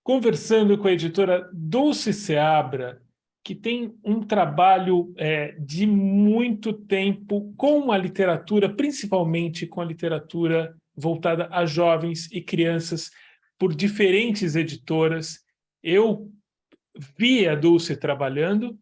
conversando com a editora Dulce Seabra, que tem um trabalho de muito tempo com a literatura, principalmente com a literatura voltada a jovens e crianças, por diferentes editoras. Eu vi a Dulce trabalhando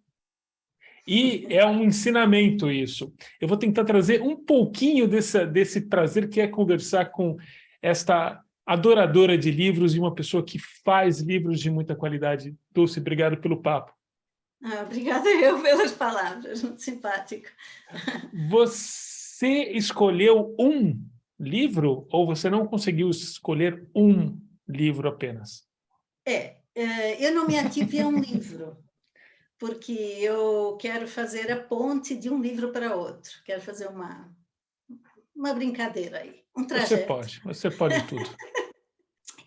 e é um ensinamento isso. Eu vou tentar trazer um pouquinho desse prazer que é conversar com esta adoradora de livros e uma pessoa que faz livros de muita qualidade. Dulce, obrigado pelo papo. Obrigada eu pelas palavras, muito simpático. Você escolheu um livro ou você não conseguiu escolher um livro apenas? Eu não me ative a um livro, porque eu quero fazer a ponte de um livro para outro. Quero fazer uma brincadeira aí, um trajeto. Você pode tudo.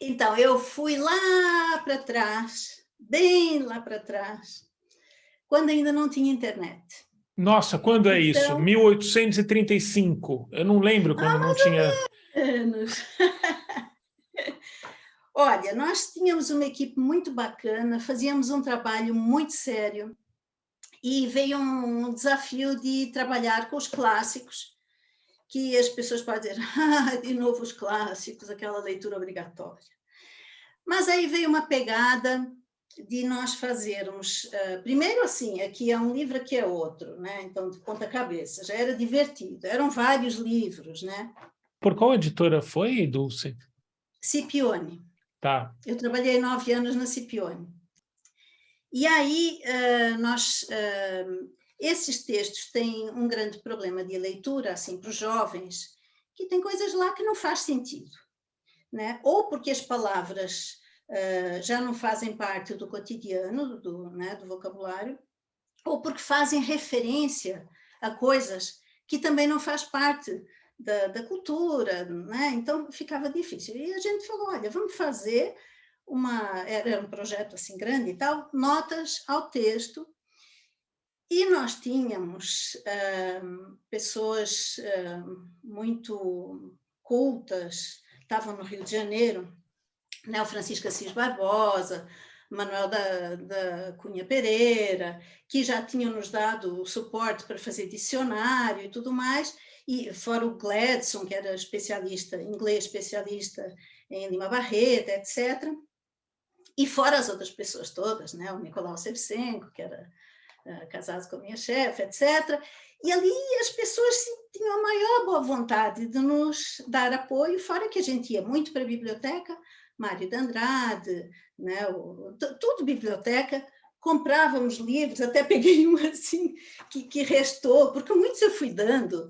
Então, eu fui lá para trás, bem lá para trás, quando ainda não tinha internet. Nossa, quando é isso? Então, 1835. Eu não lembro quando não tinha... anos. Olha, nós tínhamos uma equipe muito bacana, fazíamos um trabalho muito sério e veio um desafio de trabalhar com os clássicos, que as pessoas podem dizer, de novo os clássicos, aquela leitura obrigatória. Mas aí veio uma pegada de nós fazermos, primeiro assim, aqui é um livro, aqui é outro, né? Então, de ponta cabeça, já era divertido, eram vários livros, né? Por qual editora foi, Dulce? Scipione. Tá. Eu trabalhei 9 anos na Scipione. E aí, esses textos têm um grande problema de leitura, assim, para os jovens, que tem coisas lá que não faz sentido, né? Ou porque as palavras já não fazem parte do cotidiano, do vocabulário, ou porque fazem referência a coisas que também não faz parte da cultura, né? Então ficava difícil. E a gente falou, olha, vamos fazer era um projeto assim grande e tal, notas ao texto, e nós tínhamos pessoas muito cultas, estavam no Rio de Janeiro, né, o Francisco Assis Barbosa, Manuel da Cunha Pereira, que já tinham nos dado o suporte para fazer dicionário e tudo mais, e fora o Gladson, que era especialista, inglês especialista em Lima Barreto, etc., e fora as outras pessoas todas, né? O Nicolau Shevchenko, que era casado com a minha chefe, etc. E ali as pessoas tinham a maior boa vontade de nos dar apoio, fora que a gente ia muito para a biblioteca, Mário de Andrade, né? Tudo biblioteca, comprávamos livros, até peguei um assim que restou, porque muitos eu fui dando,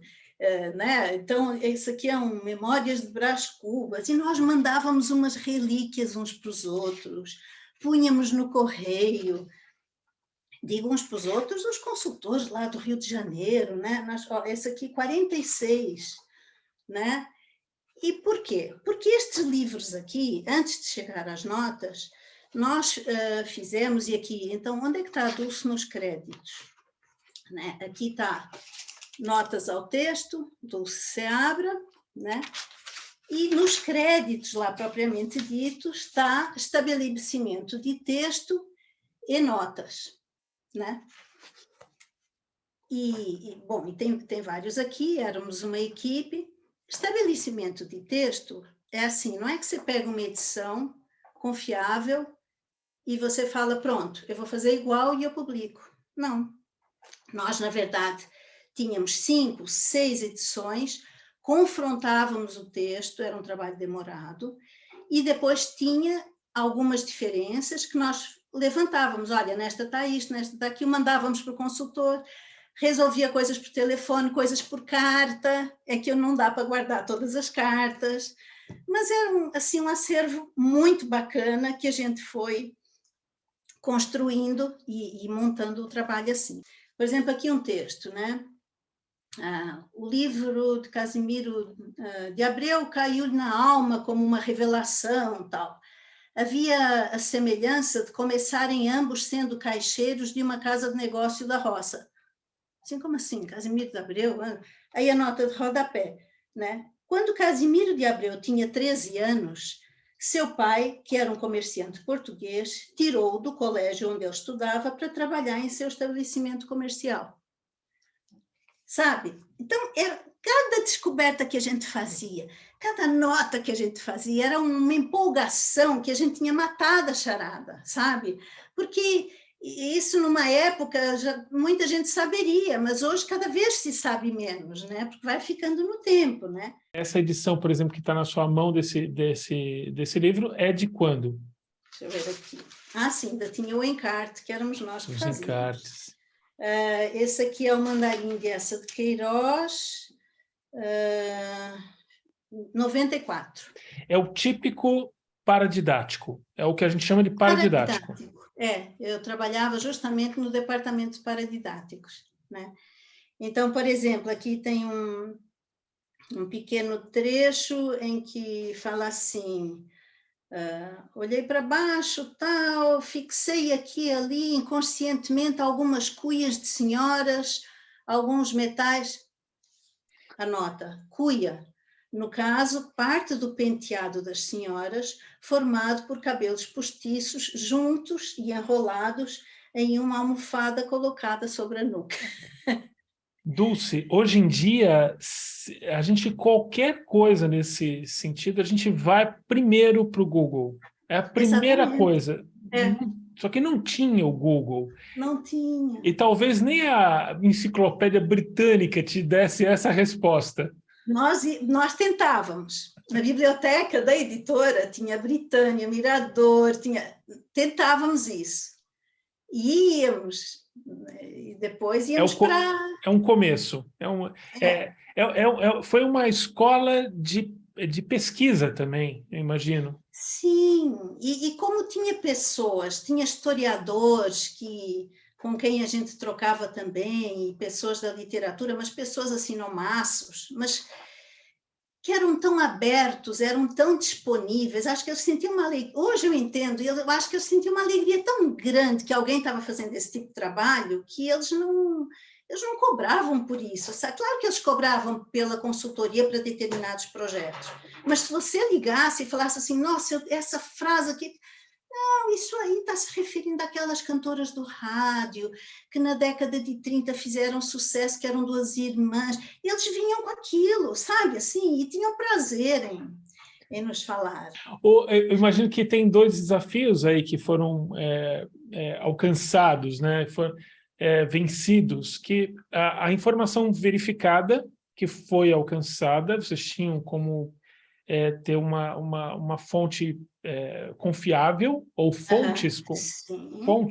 né? Então, isso aqui é um Memórias de Brás Cubas, e nós mandávamos umas relíquias uns para os outros, punhamos no correio, digo uns para os outros, os consultores lá do Rio de Janeiro, né? Esse aqui, 46, né? E por quê? Porque estes livros aqui, antes de chegar às notas, nós fizemos, e aqui, então, onde é que está a Dulce nos créditos? Né? Aqui está notas ao texto, Dulce Seabra, né? E nos créditos lá propriamente ditos está estabelecimento de texto e notas, né? Bom, e tem vários aqui, éramos uma equipe. Estabelecimento de texto é assim, não é que você pega uma edição confiável e você fala, pronto, eu vou fazer igual e eu publico. Não. Nós, na verdade, tínhamos 5, 6 edições, confrontávamos o texto, era um trabalho demorado, e depois tinha algumas diferenças que nós levantávamos, olha, nesta está isto, nesta está aquilo, mandávamos para o consultor, resolvia coisas por telefone, coisas por carta, é que eu não dá para guardar todas as cartas, mas era assim, um acervo muito bacana que a gente foi construindo e montando o trabalho assim. Por exemplo, aqui um texto, né? O livro de Casimiro de Abreu caiu-lhe na alma como uma revelação, tal. Havia a semelhança de começarem ambos sendo caixeiros de uma casa de negócio da roça. Assim como assim, Casimiro de Abreu? Aí a nota de rodapé, né? Quando Casimiro de Abreu tinha 13 anos, Seu pai, que era um comerciante português, tirou-o do colégio onde ele estudava para trabalhar em seu estabelecimento comercial. Sabe? Então, cada descoberta que a gente fazia, cada nota que a gente fazia, era uma empolgação que a gente tinha matado a charada, sabe? Porque isso numa época muita gente saberia, mas hoje cada vez se sabe menos, né? Porque vai ficando no tempo, né? Essa edição, por exemplo, que está na sua mão desse livro, é de quando? Deixa eu ver aqui. Ah, sim, ainda tinha o encarte, que éramos nós que Os fazíamos. encartes. Esse aqui é o Mandarim de Essa de Queiroz, 94. É o típico paradidático. É o que a gente chama de paradidático. Eu trabalhava justamente no departamento de paradidáticos, né? Então, por exemplo, aqui tem um pequeno trecho em que fala assim: olhei para baixo, tal, fixei aqui ali inconscientemente algumas cuias de senhoras, alguns metais. Anota, cuia, no caso, parte do penteado das senhoras, formado por cabelos postiços juntos e enrolados em uma almofada colocada sobre a nuca. Dulce, hoje em dia, a gente, qualquer coisa nesse sentido, a gente vai primeiro para o Google. É a primeira Exatamente. coisa. Só que não tinha o Google. Não tinha. E talvez nem a enciclopédia britânica te desse essa resposta. Nós tentávamos. Na biblioteca da editora tinha Britânia, Mirador, tentávamos isso. Íamos, e depois íamos para... É um começo. Foi uma escola de pesquisa também, eu imagino. Sim, e como tinha pessoas, tinha historiadores com quem a gente trocava também, e pessoas da literatura, mas pessoas assim, não maços, mas que eram tão abertos, eram tão disponíveis. Acho que eu senti uma alegria, hoje eu entendo, eu acho que eu senti uma alegria tão grande que alguém estava fazendo esse tipo de trabalho, que eles não cobravam por isso. Claro que eles cobravam pela consultoria para determinados projetos, mas se você ligasse e falasse assim, nossa, essa frase aqui... Não, isso aí está se referindo àquelas cantoras do rádio que na década de 30 fizeram sucesso, que eram duas irmãs. Eles vinham com aquilo, sabe, assim, e tinham prazer em nos falar. Eu imagino que tem dois desafios aí que foram alcançados, né? Foram vencidos, que a informação verificada que foi alcançada, vocês tinham como ter uma fonte confiável, ou fontes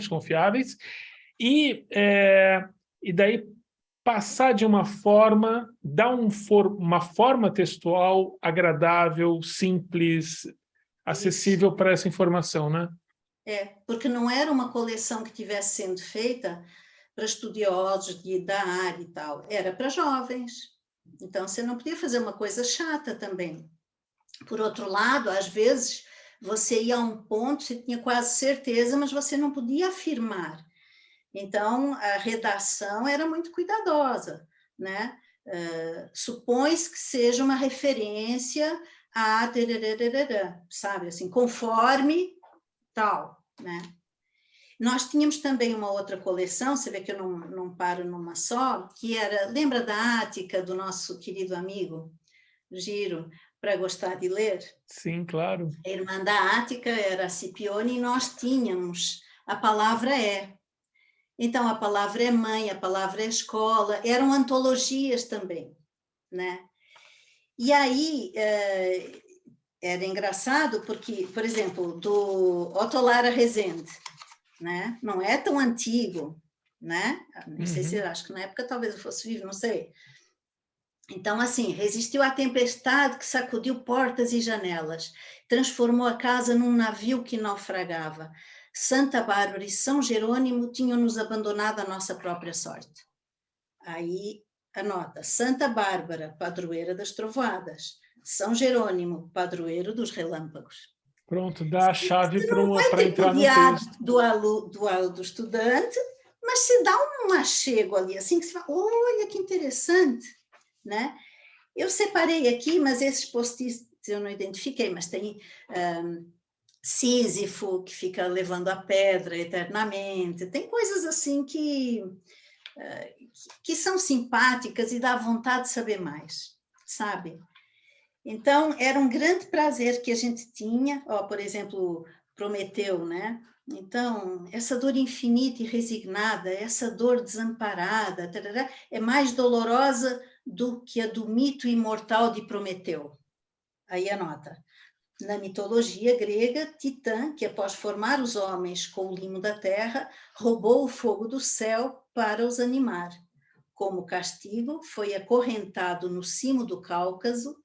confiáveis, e daí passar de uma forma, dar uma forma textual agradável, simples, acessível para essa informação, né? Porque não era uma coleção que estivesse sendo feita para estudiosos da área e tal, era para jovens. Então, você não podia fazer uma coisa chata também. Por outro lado, às vezes, você ia a um ponto, você tinha quase certeza, mas você não podia afirmar. Então, a redação era muito cuidadosa, né? Supõe-se que seja uma referência a... sabe, assim, conforme tal, né? Nós tínhamos também uma outra coleção, você vê que eu não paro numa só, que era, lembra da Ática, do nosso querido amigo Giro, para gostar de ler? Sim, claro. A irmã da Ática era a Scipione e nós tínhamos a palavra é. Então, a palavra é mãe, a palavra é escola, eram antologias também, né? E aí, era engraçado porque, por exemplo, do Otto Lara Rezende, né? Não é tão antigo, né? Não sei se, acho que na época talvez eu fosse vivo, não sei. Então, assim, resistiu à tempestade que sacudiu portas e janelas, transformou a casa num navio que naufragava. Santa Bárbara e São Jerônimo tinham nos abandonado à nossa própria sorte. Aí, anota, Santa Bárbara, padroeira das trovoadas, São Jerônimo, padroeiro dos relâmpagos. Pronto, dá a chave para entrar no texto. Do estudante, mas se dá um achego ali, assim, que você fala, olha que interessante, né? Eu separei aqui, mas esses eu não identifiquei, mas tem Sísifo, que fica levando a pedra eternamente, tem coisas assim que são simpáticas e dá vontade de saber mais, sabe? Então, era um grande prazer que a gente tinha, por exemplo, Prometeu, né? Então, essa dor infinita e resignada, essa dor desamparada, tarará, é mais dolorosa do que a do mito imortal de Prometeu. Aí anota. Na mitologia grega, Titã, que após formar os homens com o limo da terra, roubou o fogo do céu para os animar. Como castigo, foi acorrentado no cimo do Cáucaso,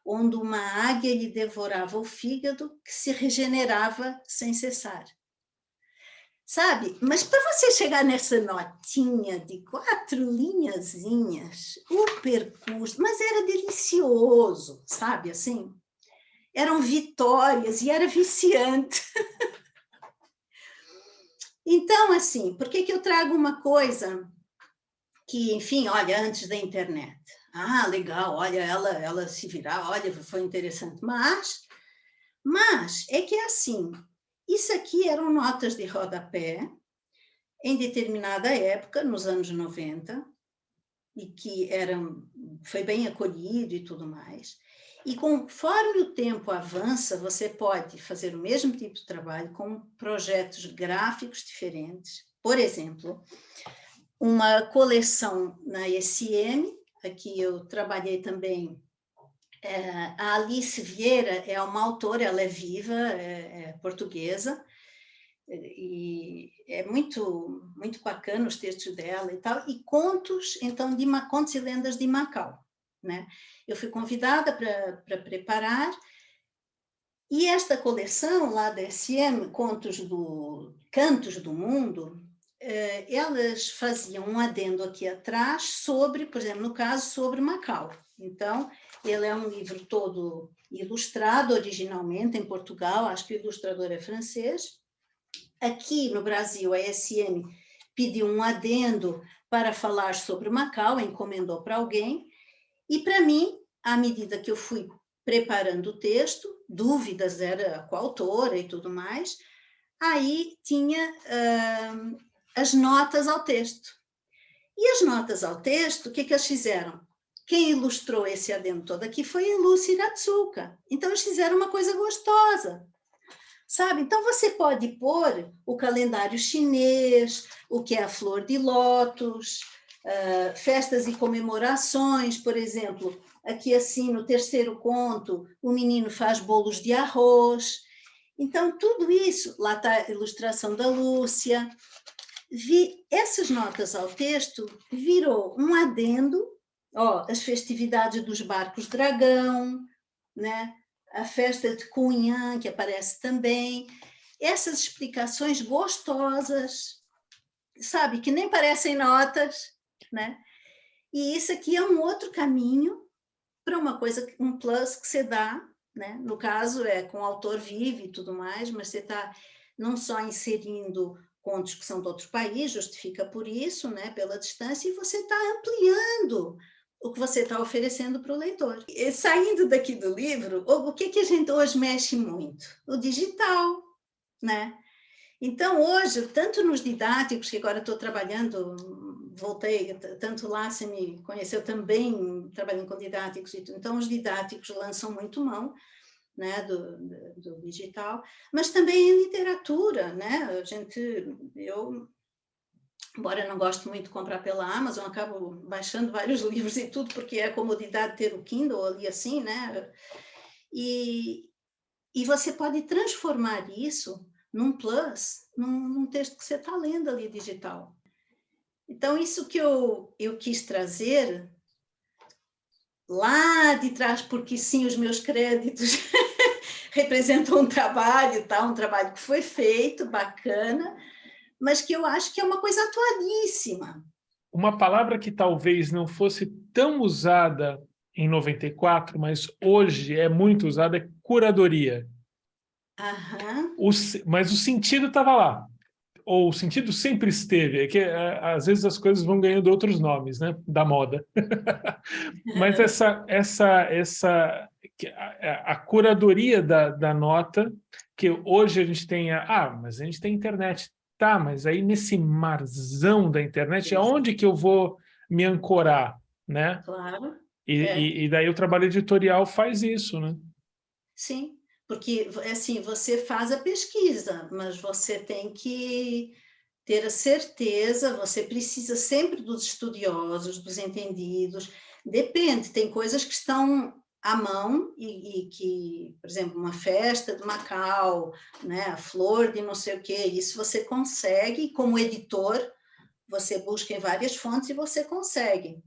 onde uma águia lhe devorava o fígado, que se regenerava sem cessar. Sabe? Mas para você chegar nessa notinha de 4 linhazinhas, o percurso, mas era delicioso, sabe assim? Eram vitórias e era viciante. Então, assim, por que eu trago uma coisa que, enfim, olha, antes da internet? Ah, legal, olha, ela se virar, olha, foi interessante. Mas é que é assim, isso aqui eram notas de rodapé, em determinada época, nos anos 90, e que foi bem acolhido e tudo mais. E conforme o tempo avança, você pode fazer o mesmo tipo de trabalho com projetos gráficos diferentes. Por exemplo, uma coleção na SM, aqui eu trabalhei também. A Alice Vieira é uma autora, ela é viva, é portuguesa, e é muito, muito bacana os textos dela e tal, e contos, então, contos e lendas de Macau, né? Eu fui convidada para preparar, e esta coleção lá da SM, Cantos do Mundo, elas faziam um adendo aqui atrás sobre, por exemplo, no caso, sobre Macau. Então, ele é um livro todo ilustrado originalmente em Portugal, acho que o ilustrador é francês. Aqui no Brasil, a SM pediu um adendo para falar sobre Macau, encomendou para alguém, e para mim, à medida que eu fui preparando o texto, dúvidas era com a autora e tudo mais, aí tinha as notas ao texto. E as notas ao texto, o que eles fizeram? Quem ilustrou esse adendo todo aqui foi a Lúcia Iratsuka. Então, eles fizeram uma coisa gostosa, sabe? Então, você pode pôr o calendário chinês, o que é a flor de lótus, festas e comemorações, por exemplo, aqui assim, no terceiro conto, o menino faz bolos de arroz. Então, tudo isso, lá está a ilustração da Lúcia. Essas notas ao texto virou um adendo, as festividades dos barcos dragão, né? A festa de Cunhã, que aparece também, essas explicações gostosas, sabe, que nem parecem notas, né? E isso aqui é um outro caminho para uma coisa, um plus que você dá, né? No caso é com o autor vivo e tudo mais, mas você está não só inserindo contos que são de outro país, justifica por isso, né? Pela distância, e você está ampliando o que você está oferecendo para o leitor. E saindo daqui do livro, o que a gente hoje mexe muito? O digital, né? Então, hoje, tanto nos didáticos, que agora estou trabalhando, voltei, tanto lá você me conheceu também, trabalhando com didáticos, então os didáticos lançam muito mão, né, do digital, mas também em literatura, né? Eu, embora não gosto muito de comprar pela Amazon, acabo baixando vários livros e tudo, porque é a comodidade de ter o Kindle ali assim, né? E você pode transformar isso num plus, num texto que você está lendo ali digital. Então, isso que eu quis trazer lá de trás, porque sim, os meus créditos representam um trabalho, tá? Um trabalho que foi feito, bacana, mas que eu acho que é uma coisa atualíssima. Uma palavra que talvez não fosse tão usada em 94, mas hoje é muito usada, é curadoria. Aham. Mas o sentido estava lá. ou o sentido sempre esteve, é que às vezes as coisas vão ganhando outros nomes, né, da moda. Mas a curadoria da nota, que hoje a gente tem, mas a gente tem internet. Tá, mas aí nesse marzão da internet, aonde que eu vou me ancorar, né? Claro. E daí o trabalho editorial faz isso, né? Sim, porque assim, você faz a pesquisa, mas você tem que ter a certeza, você precisa sempre dos estudiosos, dos entendidos, depende, tem coisas que estão à mão e que, por exemplo, uma festa de Macau, né, a flor de não sei o quê, isso você consegue, como editor, você busca em várias fontes e você consegue.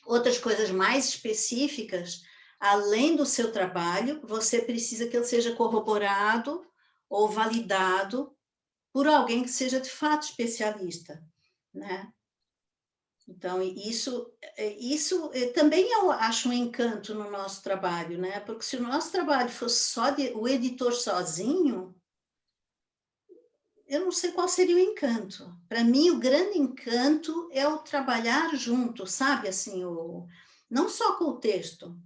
Outras coisas mais específicas, além do seu trabalho, você precisa que ele seja corroborado ou validado por alguém que seja de fato especialista, né? Então, isso também eu acho um encanto no nosso trabalho, né? Porque se o nosso trabalho fosse só o editor sozinho, eu não sei qual seria o encanto. Para mim, o grande encanto é o trabalhar junto, sabe? Assim, não só com o texto,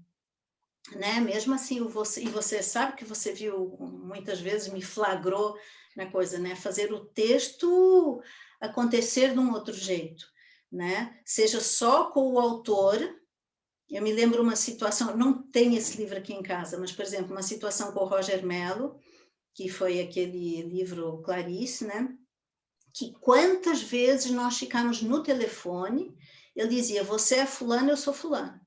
né? Mesmo assim, e você sabe que você viu, muitas vezes me flagrou na coisa, né? Fazer o texto acontecer de um outro jeito, né? Seja só com o autor. Eu me lembro uma situação, não tem esse livro aqui em casa, mas, por exemplo, uma situação com o Roger Mello, que foi aquele livro Clarice, né? Que quantas vezes nós ficamos no telefone, ele dizia, você é fulano, eu sou fulano.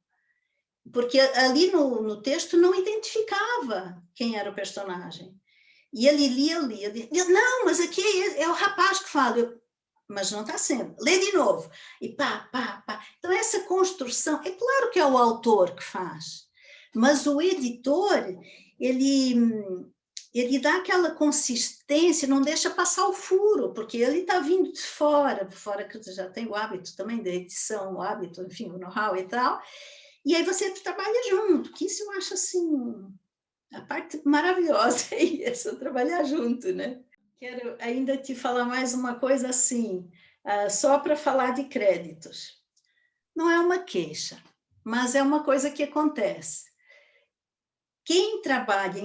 Porque ali no texto não identificava quem era o personagem. E ele lia, não, mas aqui é o rapaz que fala. Mas não está sendo. Lê de novo. E pá, pá, pá. Então, essa construção, é claro que é o autor que faz, mas o editor, ele dá aquela consistência, não deixa passar o furo, porque ele está vindo de fora que já tem o hábito também da edição, o hábito, enfim, o know-how e tal, e aí você trabalha junto, que isso eu acho assim, a parte maravilhosa é essa, trabalhar junto, né? Quero ainda te falar mais uma coisa assim, só para falar de créditos. Não é uma queixa, mas é uma coisa que acontece. Quem trabalha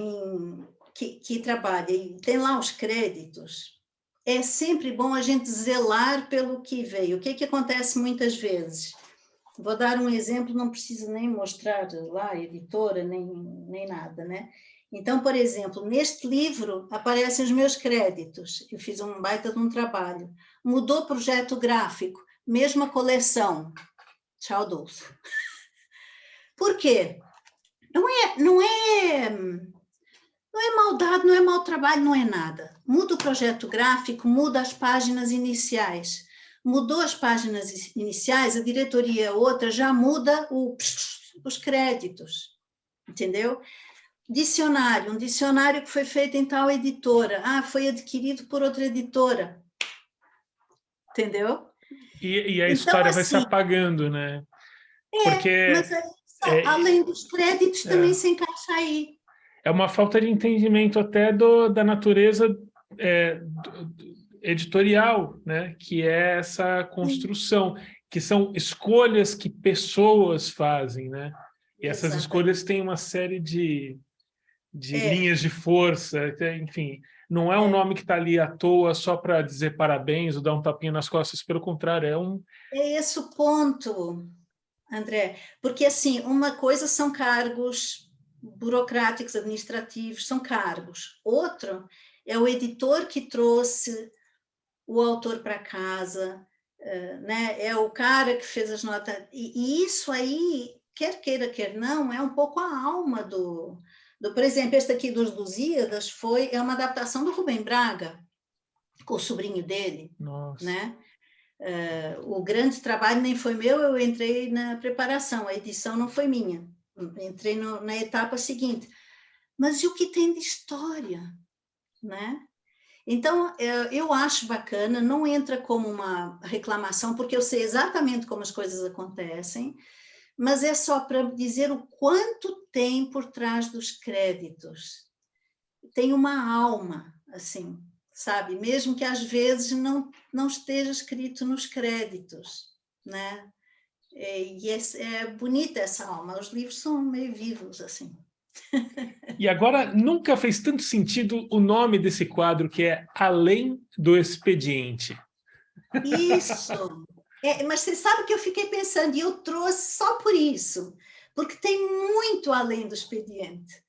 que trabalha e tem lá os créditos, é sempre bom a gente zelar pelo que veio. O que acontece muitas vezes? Vou dar um exemplo, não preciso nem mostrar lá a editora, nem nada, né? Então, por exemplo, neste livro aparecem os meus créditos. Eu fiz um baita de um trabalho. Mudou o projeto gráfico, mesma coleção. Tchau, Dulce. Por quê? Não é maldade, não é mau trabalho, não é nada. Muda o projeto gráfico, muda as páginas iniciais. Mudou as páginas iniciais, a diretoria outra já muda os créditos, entendeu? Dicionário, um dicionário que foi feito em tal editora, foi adquirido por outra editora, entendeu? E a Então, história vai se assim, apagando, né? Porque mas além dos créditos também é, se encaixa aí. é uma falta de entendimento até da natureza editorial, né? Que é essa construção, que são escolhas que pessoas fazem, né? E essas escolhas Exatamente. têm uma série de linhas de força, enfim, não é um nome que está ali à toa só para dizer parabéns ou dar um tapinha nas costas, pelo contrário, É esse o ponto, André, porque assim, uma coisa são cargos burocráticos, administrativos, são cargos. Outro é o editor que trouxe o autor para casa, né? É o cara que fez as notas. E isso aí, quer queira, quer não, é um pouco a alma por exemplo, este aqui dos Lusíadas é uma adaptação do Rubem Braga, com o sobrinho dele, nossa. né? O grande trabalho nem foi meu, eu entrei na preparação, a edição não foi minha, entrei na etapa seguinte. Mas e o que tem de história, né? Então, eu acho bacana, não entra como uma reclamação, porque eu sei exatamente como as coisas acontecem, mas é só para dizer o quanto tem por trás dos créditos. Tem uma alma, assim, sabe? Mesmo que às vezes não esteja escrito nos créditos, né? E é bonita essa alma, os livros são meio vivos, assim. E agora, nunca fez tanto sentido o nome desse quadro, que é Além do Expediente. Isso! Mas você sabe que eu fiquei pensando, e eu trouxe só por isso, porque tem muito além do expediente.